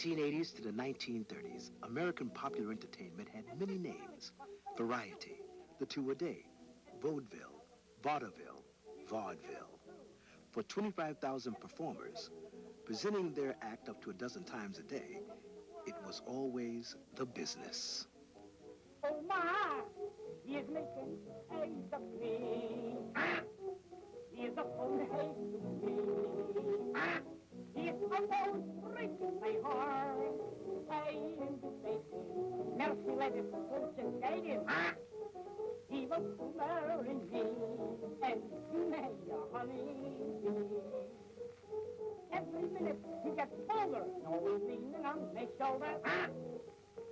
1880s to the 1930s, American popular entertainment had many names. Variety, the two-a-day, Vaudeville, Vaudeville, Vaudeville. For 25,000 performers, presenting their act up to a dozen times a day, it was always the business. Oh my, he is making eggs of me. He is a phone hay to me. He is almost breaking my heart. I am mistaken. Merci, ladies, for just guiding. He wants to marry me and marry a honey. Every minute he gets bolder, always leaning on my shoulder.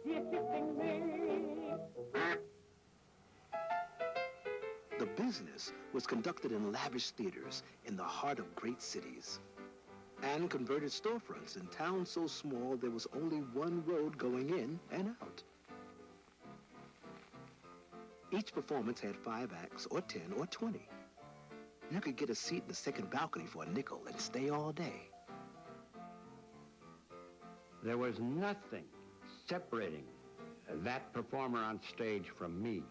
He is kissing me. The business was conducted in lavish theaters in the heart of great cities and converted storefronts in towns so small there was only one road going in and out. Each performance had 5 acts, or 10, or 20. You could get a seat in the second balcony for a nickel and stay all day. There was nothing separating that performer on stage from me.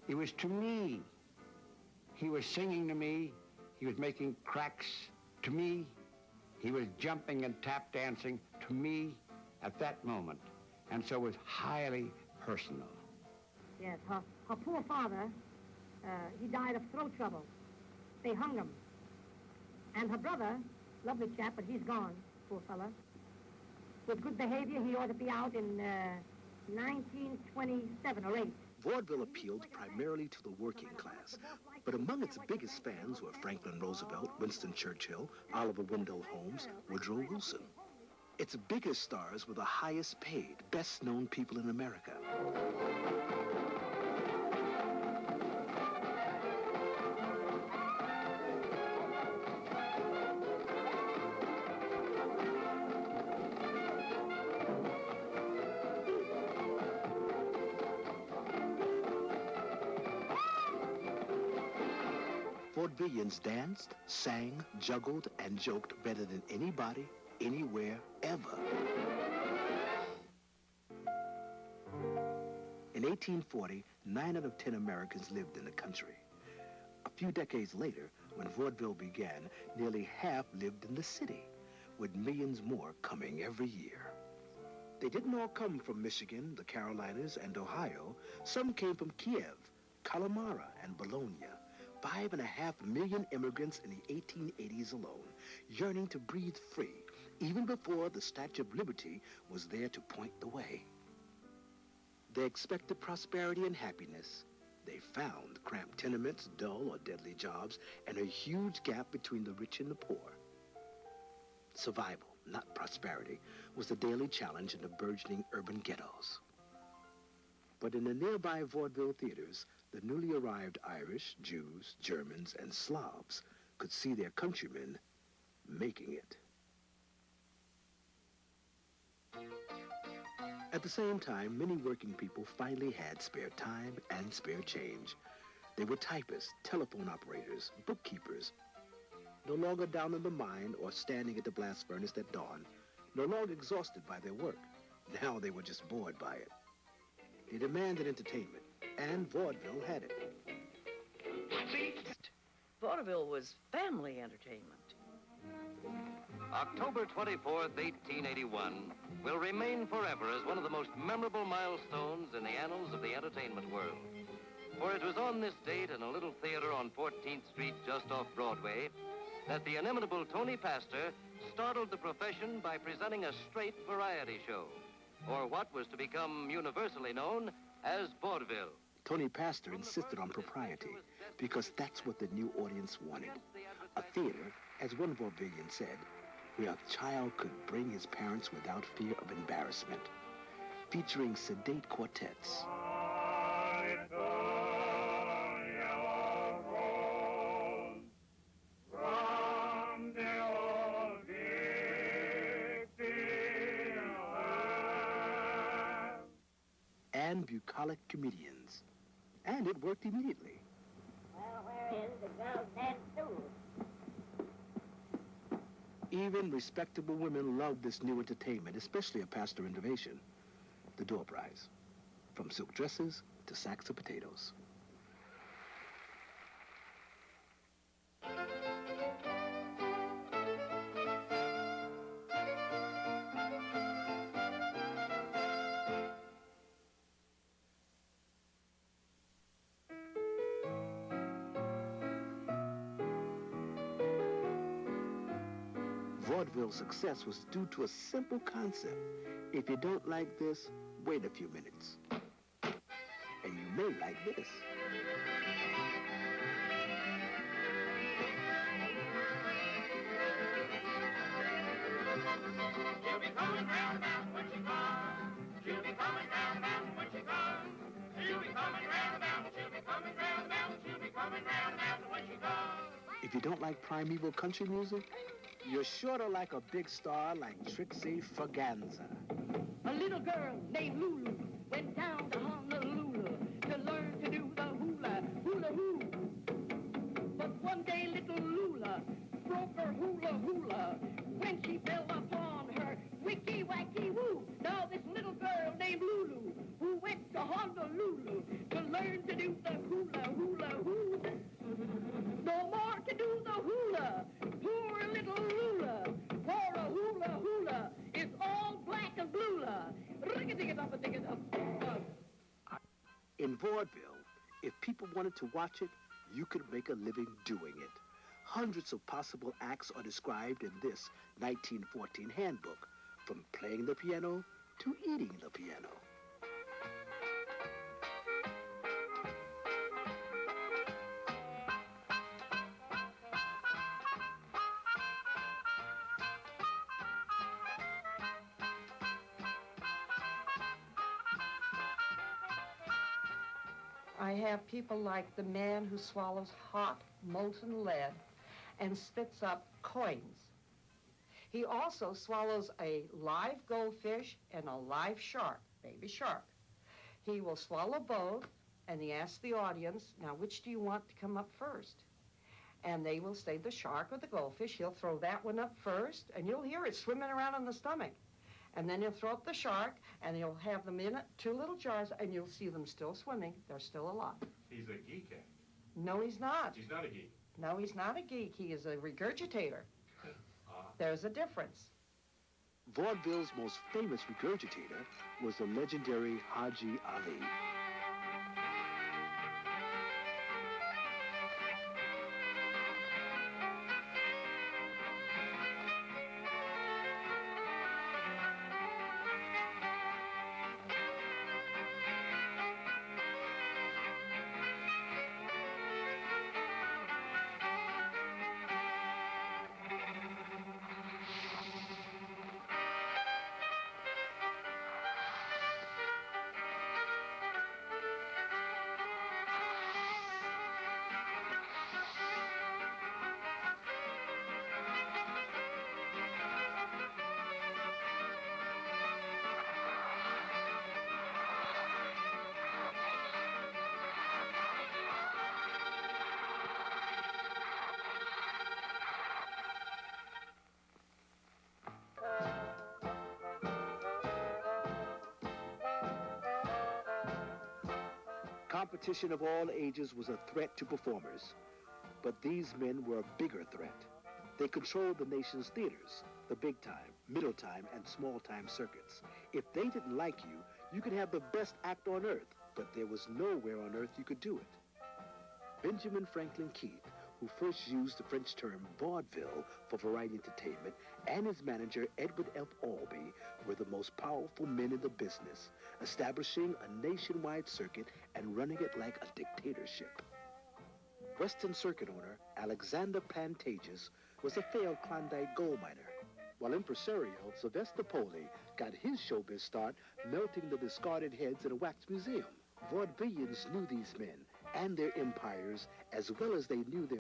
It was to me. He was singing to me. He was making cracks to me. He was jumping and tap dancing to me at that moment. And so it was highly personal. Yes, her poor father, he died of throat trouble. They hung him. And her brother, lovely chap, but he's gone, poor fella. With good behavior, he ought to be out in 1927 or 8. Vaudeville appealed primarily to the working class, but among its biggest fans were Franklin Roosevelt, Winston Churchill, Oliver Wendell Holmes, Woodrow Wilson. Its biggest stars were the highest paid, best known people in America. Vaudevillians danced, sang, juggled, and joked better than anybody, anywhere, ever. In 1840, 9 out of 10 Americans lived in the country. A few decades later, when vaudeville began, nearly half lived in the city, with millions more coming every year. They didn't all come from Michigan, the Carolinas, and Ohio. Some came from Kiev, Kalamara, and Bologna. 5.5 million immigrants in the 1880s alone, yearning to breathe free, even before the Statue of Liberty was there to point the way. They expected prosperity and happiness. They found cramped tenements, dull or deadly jobs, and a huge gap between the rich and the poor. Survival, not prosperity, was the daily challenge in the burgeoning urban ghettos. But in the nearby vaudeville theaters, the newly arrived Irish, Jews, Germans, and Slavs could see their countrymen making it. At the same time, many working people finally had spare time and spare change. They were typists, telephone operators, bookkeepers, no longer down in the mine or standing at the blast furnace at dawn, no longer exhausted by their work. Now they were just bored by it. They demanded entertainment, and vaudeville had it. Vaudeville was family entertainment. October 24th, 1881, will remain forever as one of the most memorable milestones in the annals of the entertainment world. For it was on this date in a little theater on 14th Street just off Broadway that the inimitable Tony Pastor startled the profession by presenting a straight variety show, or what was to become universally known as vaudeville. Tony Pastor insisted on propriety because that's what the new audience wanted. A theater, as one vaudevillian said, where a child could bring his parents without fear of embarrassment, featuring sedate quartets. And bucolic comedians. And it worked immediately. Well, where is the girl's dance too? Even respectable women loved this new entertainment, especially a pastor innovation, the door prize. From silk dresses to sacks of potatoes. Vaudeville's success was due to a simple concept. If you don't like this, wait a few minutes. And you may like this. She'll be coming round about when she comes. She'll be coming round about when she comes. She'll be coming round about, she'll be coming round about, she'll be coming round about when she comes. If you don't like primeval country music, you're sure to like a big star like Trixie Fraganza. A little girl named Lulu went down to Honolulu to learn to do the hula, hula hoo. But one day little Lula broke her hula hula when she fell upon her wicky wacky woo. Now this little girl named Lulu who went to Honolulu to learn to do the hula, hula hoo. No more to do the hula. Poor little Lula, for a hula hula is all black and blue-la. Ring-a-ding-a-dum-a-ding-a-dum. In vaudeville, if people wanted to watch it, you could make a living doing it. Hundreds of possible acts are described in this 1914 handbook, from playing the piano to eating the piano. I have people like the man who swallows hot, molten lead and spits up coins. He also swallows a live goldfish and a live shark, baby shark. He will swallow both, and he asks the audience, now, which do you want to come up first? And they will say the shark or the goldfish. He'll throw that one up first, and you'll hear it swimming around in the stomach. And then he'll throw up the shark, and he'll have them in 2 little jars, and you'll see them still swimming. They're still alive. He's a geek, eh? No, he's not. He's not a geek. No, he's not a geek. He is a regurgitator. There's a difference. Vaudeville's most famous regurgitator was the legendary Haji Ali. Competition of all ages was a threat to performers, but these men were a bigger threat. They controlled the nation's theaters, the big time, middle time, and small time circuits. If they didn't like you, you could have the best act on earth, but there was nowhere on earth you could do it. Benjamin Franklin Keith, who first used the French term vaudeville for variety entertainment, and his manager Edward F. Albee were the most powerful men in the business, establishing a nationwide circuit and running it like a dictatorship. Western Circuit owner Alexander Pantages was a failed Klondike gold miner, while impresario Sylvester Poley got his showbiz start melting the discarded heads in a wax museum. Vaudevillians knew these men and their empires as well as they knew their